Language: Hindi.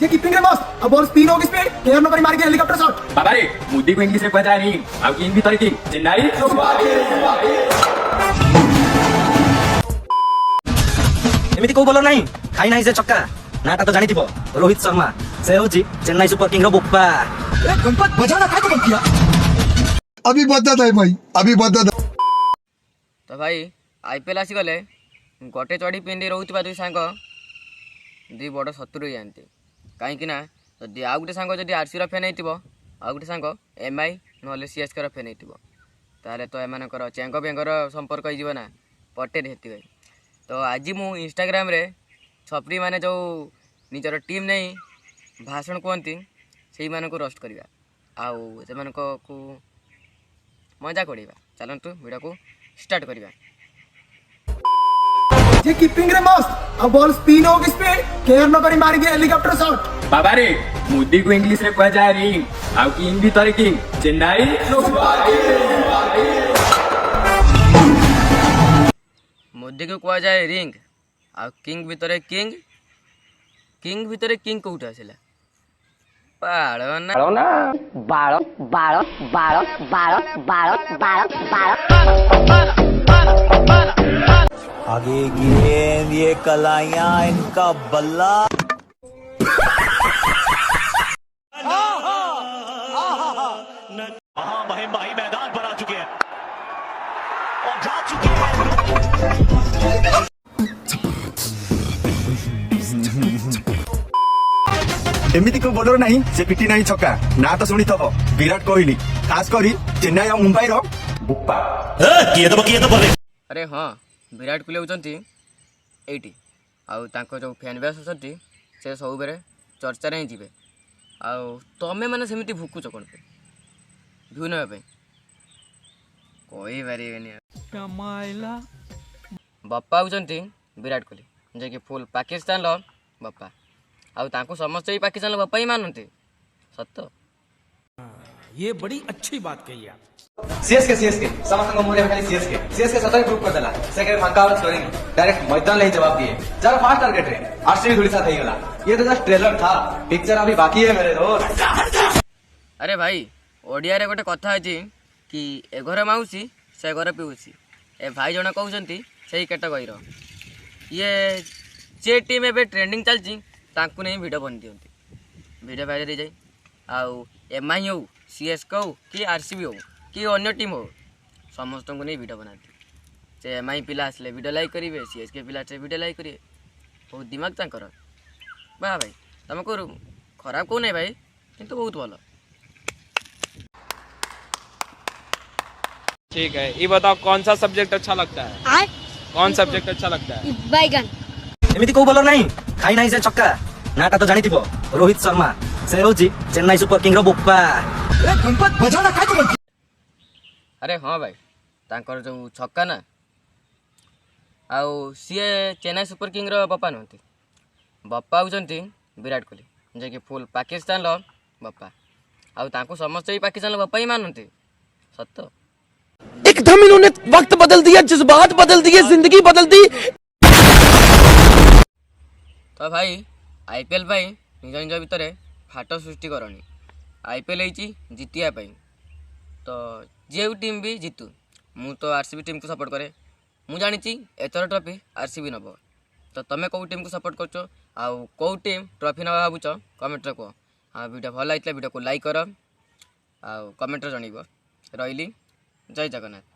ये कीपिंग रे मस्त अब बॉल स्पिन होगी स्पीड केयर न करी मार के हेलीकॉप्टर शॉट बाबा रे मुद्दी को इंग्लिश रे पता नहीं अब किंग भी तरी किंग चेन्नई एमिति को बोलर नहीं खाई नहीं से छक्का नाटा तो जानी थिबो रोहित शर्मा से होची चेन्नई सुपर किंग रो बोप्पा ए गणपत बजाना काय को किया अभी बदत है भाई अभी बदत तो भाई आईपीएल आसी गले गोटे चढ़ी पिंडी रोथबा दुई सांग दुई बड़ शत्रु जाती कहीं जदि आउ गोटे सांग जदि आरसी रो फैन होइतिबो आउ गोटे सांग एमआई नहले सीएसके रो फैन होइतिबो ताले तो एमानकर चेंग बेंगर संपर्क हो ना पटेर हेति तो आज मु इंस्टाग्राम रे छपरी माने जो निजर टीम नहीं भाषण कहती से मानक रोस्ट करवा आउ से को मजा करिबा चलंतु वीडियो को स्टार्ट करवा ये कीपिंग रे मस्त अब बॉल स्पिन होगी स्पीड केयर न करी मार के हेलीकॉप्टर शॉट बाबा रे मुद्दी को इंग्लिश रे पता नहीं अब किंग भी तरी किंग चेन्नई मुद्दी को कह जाए रिंग आ किंग भितर किंग किंग भितर किंग कोठा आसिला पाड़ ना बाଳ बाଳ बाଳ बाଳ बाଳ बाଳ बाଳ आगे गेंद ये कलाइयां इनका बल्ला महामहिम भाई मैदान पर आ चुके हैं और जा चुके हैं एमिति को बोलर नहीं से पिटी नहीं छक्का ना तो सुनी थबो विराट कोहली खास करी चेन्नई और मुंबई रो बुप्पा किए तो बोले अरे हाँ विराट कोहली होचंती एटी आउ तांको जो फैन बेस होचंती से सब बेरे चर्चा रे जिवे आउ तमे माने सेमिति भुकुच कोन पे भ्यू नबा पे कोई परिबेनी कमाइला बाप्पा होचंती विराट कोहली जे कि फुल पाकिस्तान लो बाप्पा आउ तांको समस्त ही पाकिस्तान लो बाप्पा ही मानते सत्य ये बड़ी अच्छी बात कही आप सीएसके समस्त को मोरे खाली सीएसके सतय ग्रुप कर देला सेकंड फांका आउट छोड़ेंगे डायरेक्ट मैदान ले जवाब दिए जरा फास्ट टारगेट रे आरसीबी थोड़ी साथ ही गला ये तो जस्ट ट्रेलर था पिक्चर अभी बाकी है मेरे दोस्त अरे भाई ओडिया रे गोटे कथा अछि कि एघर माउसी से घर पिउसी ए भाई जणा कहउचंती सेही कैटेगरी रो ये जे टीम एबे ट्रेंडिंग चलची तांकु नहीं वीडियो बन दियंती वीडियो वायरल हो जाए आउ एमआई हो सीएसके हो कि आरसीबी हो कि अन्य टीम हो समस्त को नहीं वीडियो बनाती से एमआई पिला आसले वीडियो लाइक करेंगे सीएसके पिला से वीडियो लाइक करेंगे बहुत दिमाग तांकर वाह भाई तुमको खराब कौ नहीं भाई किंतु बहुत भल ठीक है ये बताओ कौन सा सब्जेक्ट अच्छा लगता है कौन सब्जेक्ट अच्छा लगता है बैगन एमिति को बोलर नहीं खाई नहीं से छक्का नाटा तो जानी थिबो रोहित शर्मा से होची चेन्नई सुपर किंग रो बोप्पा ए गणपत बजाना काय को अरे हाँ भाई तांकर जो छक्का ना आउ सीए चेन्नई सुपर किंग रो बापा नहंती बापा होचंती विराट कोहली जे कि फुल पाकिस्तान लो बापा आउ तांको समस्त ही पाकिस्तान लो बापा ही मानते सत्य एकदम इन्होंने वक्त बदल दिया जज्बात बदल दिए जिंदगी बदल दी तो भाई आईपीएल पाई निज निज भितर फाट सृष्टि करनी आईपीएल होती जितिया पाई तो जो टीम भी जीतू मु तो आरसीबी टीम को सपोर्ट करे मु जानी एथर ट्रॉफी आरसीबी नब तो तुम कौ टीम को सपोर्ट कर आउ कौ टीम ट्रॉफी नवा भावुच कमेंट कह हाँ वीडियो भल लगता वीडियो को लाइक कर आउ कमेंट जनइब रही जय जगन्नाथ।